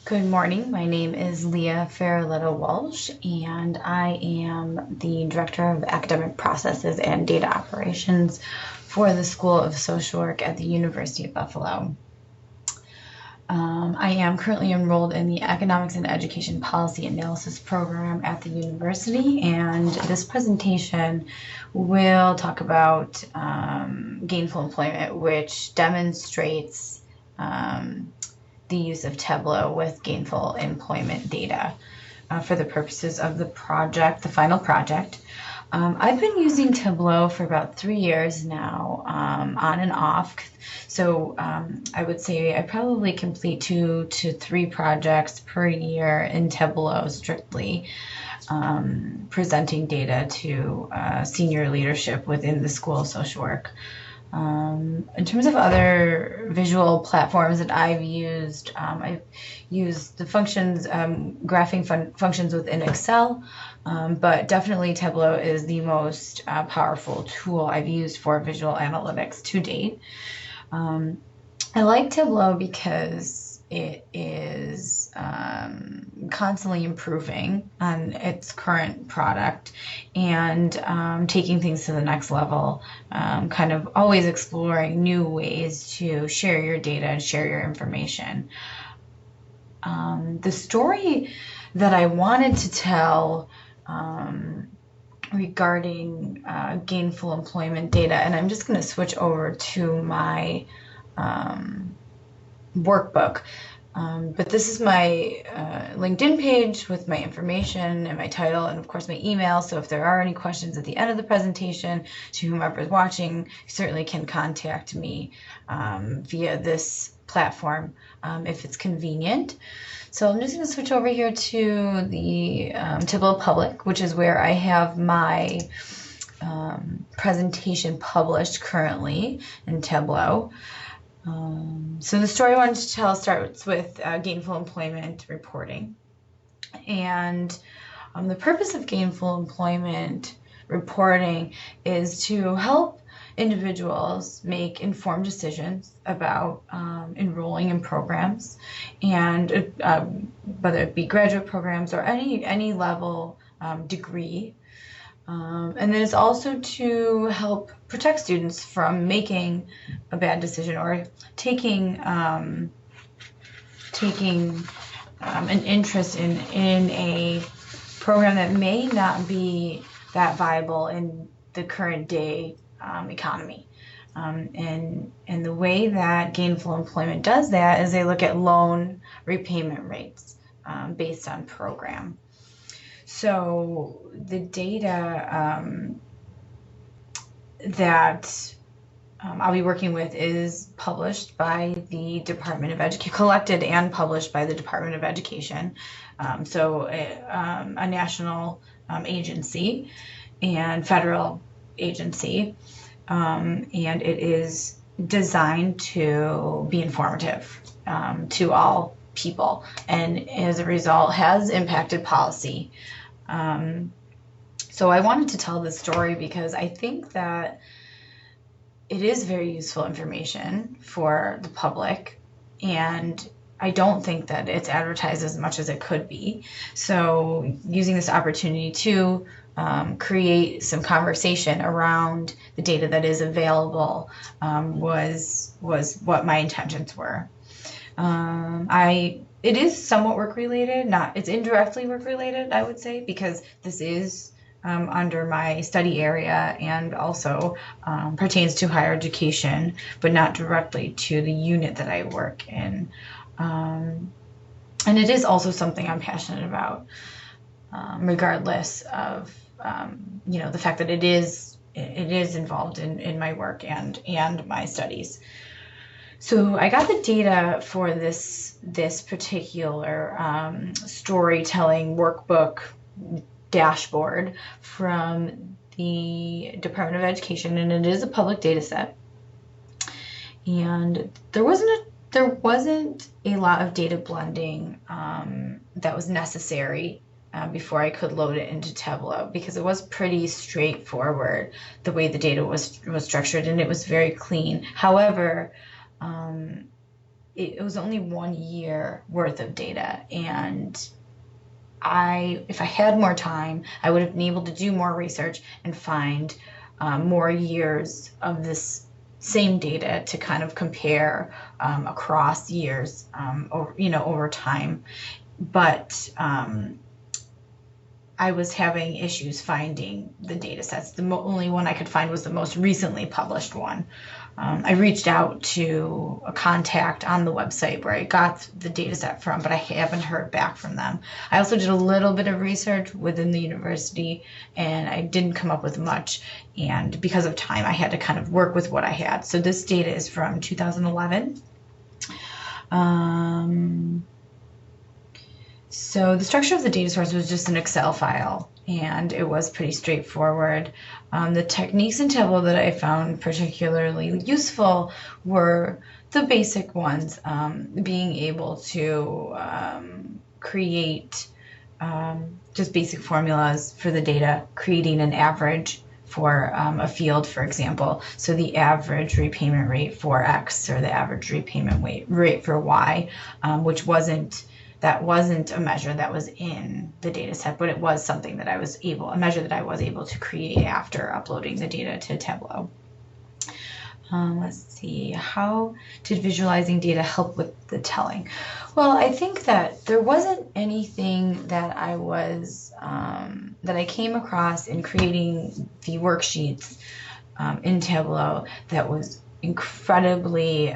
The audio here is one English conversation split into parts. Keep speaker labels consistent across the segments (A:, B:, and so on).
A: Good morning. My name is Leah Feroleto Walsh, and I am the Director of Academic Processes and Data Operations for the School of Social Work at the University of Buffalo. I am currently enrolled in the Economics and Education Policy Analysis program at the university, and this presentation will talk about gainful employment, which demonstrates the use of Tableau with gainful employment data for the purposes of the project, the final project. I've been using Tableau for about 3 years now, on and off. So I would say I probably complete 2 to 3 projects per year in Tableau strictly, presenting data to senior leadership within the School of Social Work. In terms of other visual platforms that I've used the functions, graphing functions within Excel, but definitely Tableau is the most powerful tool I've used for visual analytics to date. I like Tableau because it is constantly improving on its current product and taking things to the next level, kind of always exploring new ways to share your data and share your information. The story that I wanted to tell regarding gainful employment data, and I'm just going to switch over to my workbook. But this is my LinkedIn page with my information and my title and of course my email. So if there are any questions at the end of the presentation to whomever is watching, you certainly can contact me via this platform if it's convenient. So I'm just going to switch over here to the Tableau Public, which is where I have my presentation published currently in Tableau. So the story I wanted to tell starts with gainful employment reporting. And the purpose of gainful employment reporting is to help individuals make informed decisions about enrolling in programs, and whether it be graduate programs or any level degree. And then it's also to help protect students from making a bad decision or taking an interest in a program that may not be that viable in the current day economy. And the way that gainful employment does that is they look at loan repayment rates based on program. So the data that I'll be working with is published by the Department of Education, collected and published by the Department of Education. So a national agency and federal agency. And it is designed to be informative to all people, and as a result has impacted policy. So I wanted to tell this story because I think that it is very useful information for the public, and I don't think that it's advertised as much as it could be. So using this opportunity to create some conversation around the data that is available was what my intentions were. It is somewhat work related, it's indirectly work related, I would say, because this is under my study area and also pertains to higher education, but not directly to the unit that I work in. And it is also something I'm passionate about, regardless of the fact that it is involved in my work and my studies. So I got the data for this particular storytelling workbook dashboard from the Department of Education, and it is a public data set. And there wasn't a lot of data blending that was necessary before I could load it into Tableau, because it was pretty straightforward the way the data was structured, and it was very clean. However, it was only 1 year worth of data, and if I had more time, I would have been able to do more research and find more years of this same data to kind of compare across years, over time. But I was having issues finding the data sets. The only one I could find was the most recently published one. I reached out to a contact on the website where I got the data set from, but I haven't heard back from them. I also did a little bit of research within the university, and I didn't come up with much. And because of time, I had to kind of work with what I had. So this data is from 2011. So the structure of the data source was just an Excel file, and it was pretty straightforward. The techniques in Tableau that I found particularly useful were the basic ones, being able to create just basic formulas for the data, creating an average for a field, for example. So the average repayment rate for X, or the average repayment rate for Y, which wasn't a measure that was in the data set, but it was something that a measure that I was able to create after uploading the data to Tableau. Let's see, how did visualizing data help with the telling? Well, I think that there wasn't anything that that I came across in creating the worksheets in Tableau that was incredibly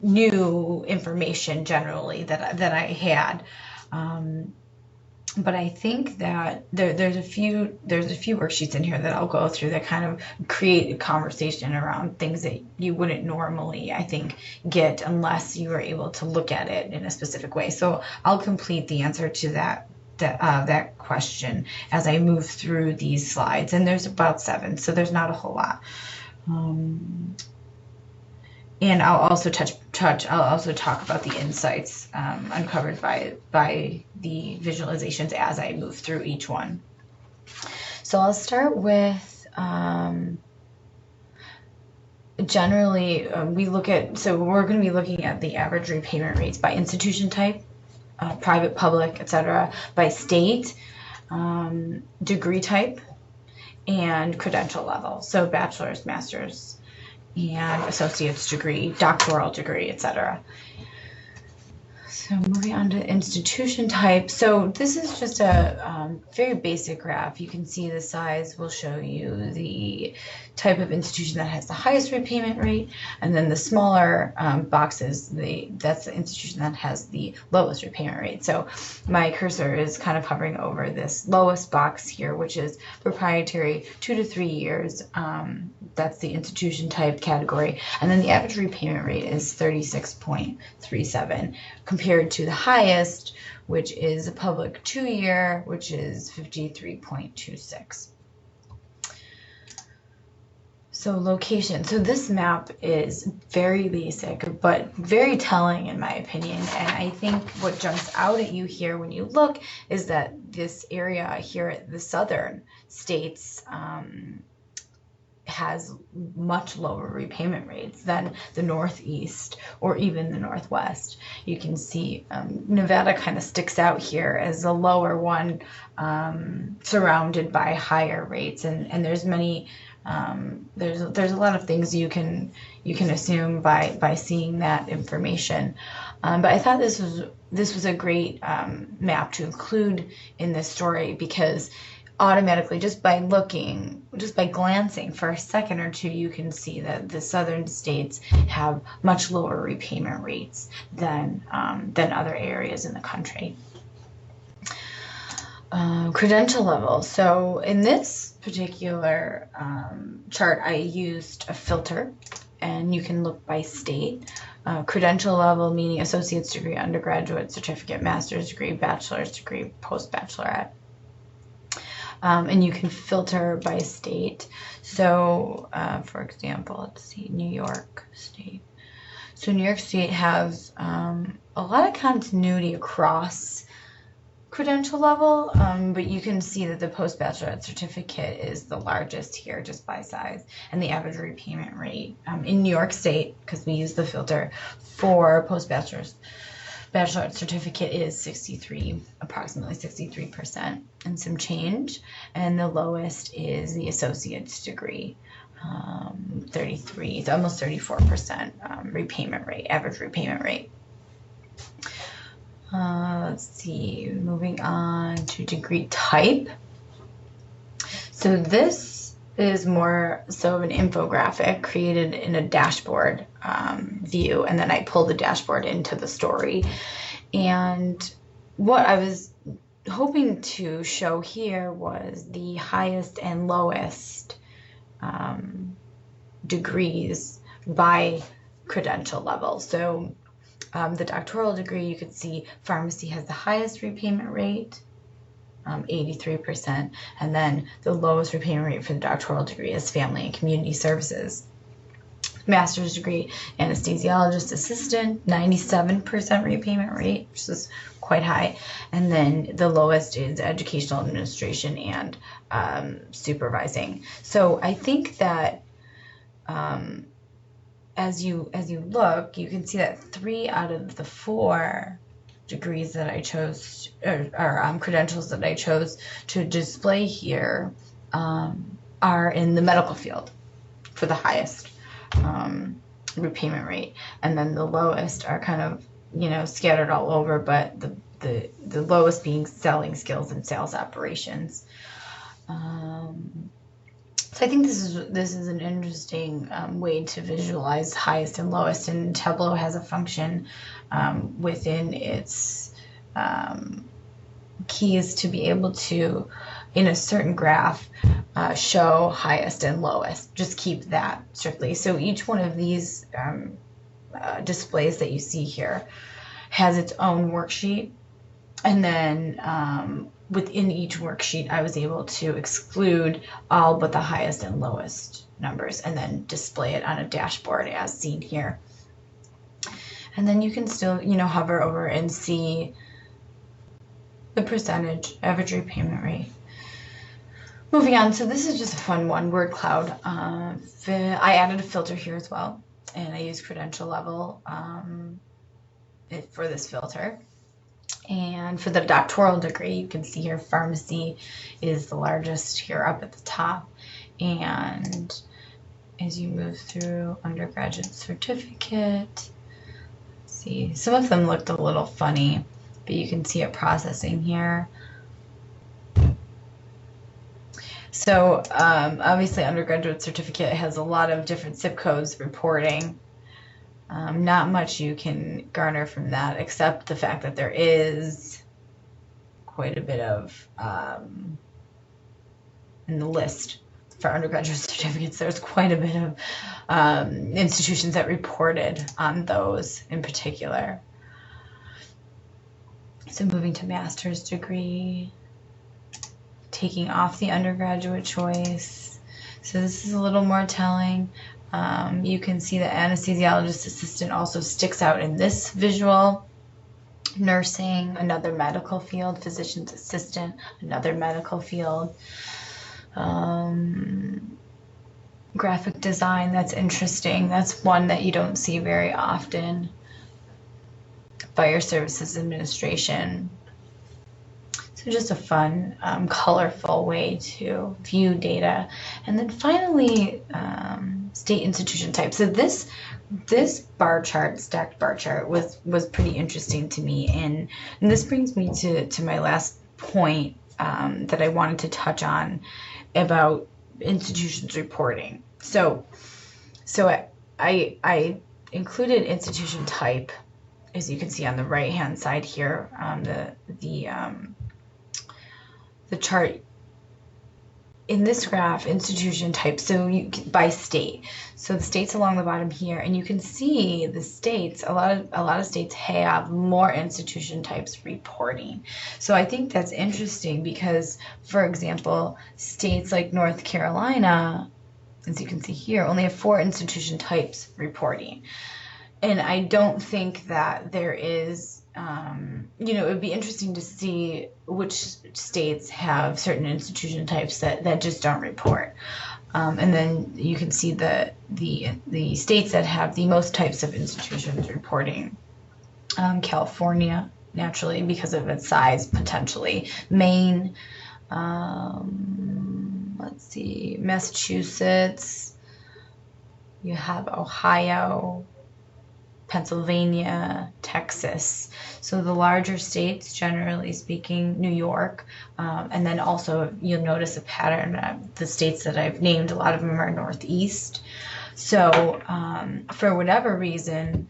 A: new information generally that I had. But I think that there's a few worksheets in here that I'll go through that kind of create a conversation around things that you wouldn't normally, I think, get unless you were able to look at it in a specific way. So I'll complete the answer to that question as I move through these slides, and there's about 7, so there's not a whole lot. And I'll also I'll also talk about the insights uncovered by the visualizations as I move through each one. So I'll start with generally we're going to be looking at the average repayment rates by institution type, private, public, etc., by state, degree type, and credential level. So bachelor's, master's, and associate's degree, doctoral degree, etc. So moving on to institution type. So this is just a very basic graph. You can see the size will show you the type of institution that has the highest repayment rate, and then the smaller boxes, that's the institution that has the lowest repayment rate. So my cursor is kind of hovering over this lowest box here, which is proprietary 2 to 3 years. That's the institution type category. And then the average repayment rate is 36.37 compared to the highest, which is a public 2-year, which is 53.26. So location. So this map is very basic, but very telling in my opinion. And I think what jumps out at you here when you look is that this area here, the southern states, has much lower repayment rates than the Northeast or even the Northwest. You can see Nevada kind of sticks out here as the lower one, surrounded by higher rates, and there's many there's a lot of things you can assume by seeing that information. But I thought this was a great map to include in this story, because automatically, just by glancing for a second or two, you can see that the southern states have much lower repayment rates than other areas in the country. Credential level. So in this particular chart, I used a filter, and you can look by state. Credential level meaning associate's degree, undergraduate, certificate, master's degree, bachelor's degree, post-bachelorette. And you can filter by state. So, for example, let's see, New York State. So New York State has a lot of continuity across credential level, but you can see that the post-bachelorette certificate is the largest here just by size, and the average repayment rate in New York State, because we use the filter for bachelorette certificate, is approximately 63% and some change, and the lowest is the associate's degree, 33, it's almost 34% repayment rate, average repayment rate. Let's see, moving on to degree type. So this is more so of an infographic created in a dashboard view, and then I pull the dashboard into the story. And what I was hoping to show here was the highest and lowest degrees by credential level. So the doctoral degree, you can see pharmacy has the highest repayment rate, 83%, and then the lowest repayment rate for the doctoral degree is family and community services. Master's degree, anesthesiologist assistant, 97% repayment rate, which is quite high, and then the lowest is educational administration and supervising. So I think that as you look, you can see that 3 out of the 4 degrees that I chose, or credentials that I chose to display here, are in the medical field for the highest repayment rate, and then the lowest are kind of scattered all over, but the lowest being selling skills and sales operations. So I think this is an interesting way to visualize highest and lowest, and Tableau has a function within its keys to be able to, in a certain graph, show highest and lowest. Just keep that strictly. So each one of these displays that you see here has its own worksheet, and then within each worksheet, I was able to exclude all but the highest and lowest numbers and then display it on a dashboard as seen here. And then you can still, hover over and see the percentage, average repayment rate. Moving on, so this is just a fun one, word cloud. I added a filter here as well, and I use credential level for this filter. And for the doctoral degree, you can see here pharmacy is the largest here up at the top. And as you move through undergraduate certificate, let's see, some of them looked a little funny, but you can see it processing here. So obviously undergraduate certificate has a lot of different zip codes reporting. Not much you can garner from that, except the fact that there is quite a bit of, in the list for undergraduate certificates, there's quite a bit of institutions that reported on those in particular. So moving to master's degree, taking off the undergraduate choice. So this is a little more telling. You can see the anesthesiologist assistant also sticks out in this visual. Nursing, another medical field. Physician's assistant, another medical field. Graphic design, that's interesting. That's one that you don't see very often. Fire services administration. So just a fun, colorful way to view data. And then finally, state institution type. So this bar chart, stacked bar chart, was pretty interesting to me. And this brings me to my last point that I wanted to touch on about institutions reporting. So I included institution type, as you can see on the right hand side here, the chart in this graph, institution type, so by state. So the states along the bottom here, and you can see the states, a lot of states have more institution types reporting. So I think that's interesting because, for example, states like North Carolina, as you can see here, only have 4 institution types reporting. And I don't think that there is it would be interesting to see which states have certain institution types that just don't report. And then you can see the states that have the most types of institutions reporting. California, naturally, because of its size, potentially. Maine, let's see, Massachusetts, you have Ohio, Pennsylvania, Texas. So the larger states, generally speaking, New York, and then also you'll notice a pattern of the states that I've named, a lot of them are Northeast. So for whatever reason,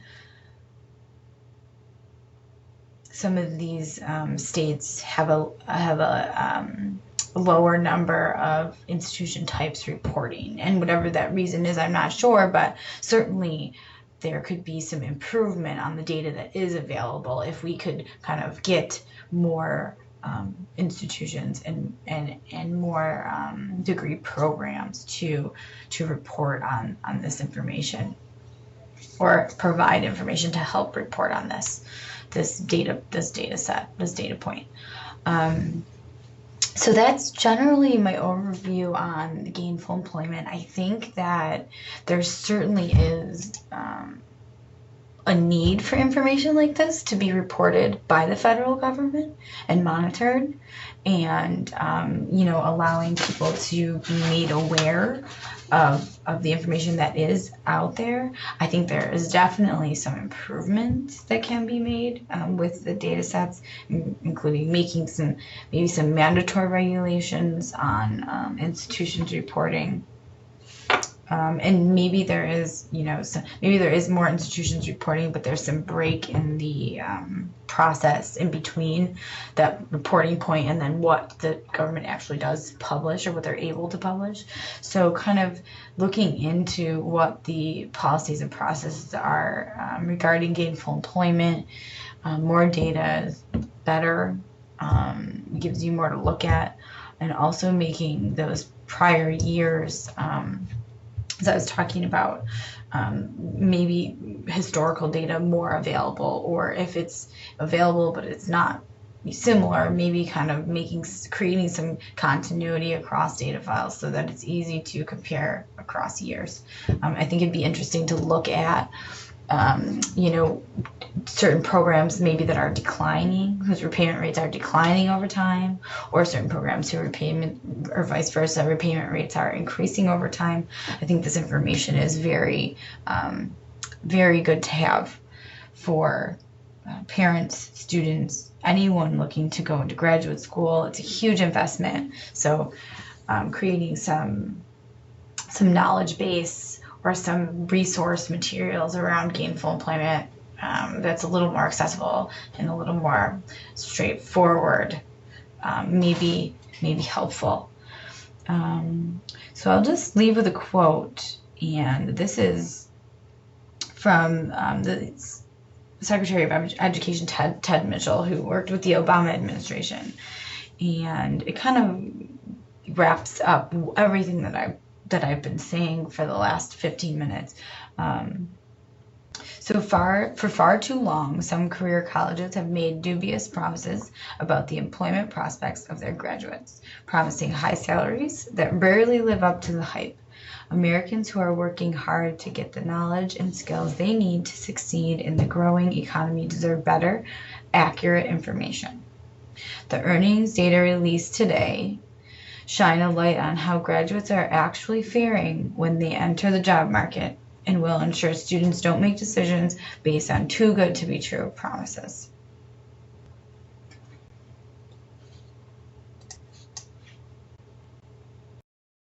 A: some of these states have a lower number of institution types reporting, and whatever that reason is, I'm not sure, but certainly there could be some improvement on the data that is available if we could kind of get more institutions and more degree programs to report on this information, or provide information to help report on this data set, this data point. So that's generally my overview on gainful employment. I think that there certainly is a need for information like this to be reported by the federal government and monitored, and allowing people to be made aware of the information that is out there. I think there is definitely some improvements that can be made with the data sets, including making maybe some mandatory regulations on institutions reporting. And maybe there is, maybe there is more institutions reporting, but there's some break in the process in between that reporting point and then what the government actually does publish, or what they're able to publish. So kind of looking into what the policies and processes are regarding gainful employment. More data is better, gives you more to look at, and also making those prior years, as I was talking about, maybe historical data more available, or if it's available but it's not similar, maybe kind of creating some continuity across data files so that it's easy to compare across years. I think it'd be interesting to look at certain programs maybe that are declining, whose repayment rates are declining over time, or certain programs whose repayment, or vice versa, repayment rates are increasing over time. I think this information is very, very good to have for parents, students, anyone looking to go into graduate school. It's a huge investment. So creating some knowledge base or some resource materials around gainful employment that's a little more accessible and a little more straightforward, maybe helpful. So I'll just leave with a quote, and this is from the Secretary of Education, Ted Mitchell, who worked with the Obama administration, and it kind of wraps up everything that I've been saying for the last 15 minutes. For far too long, some career colleges have made dubious promises about the employment prospects of their graduates, promising high salaries that rarely live up to the hype. Americans who are working hard to get the knowledge and skills they need to succeed in the growing economy deserve better, accurate information. The earnings data released today shine a light on how graduates are actually faring when they enter the job market, and will ensure students don't make decisions based on too good to be true promises.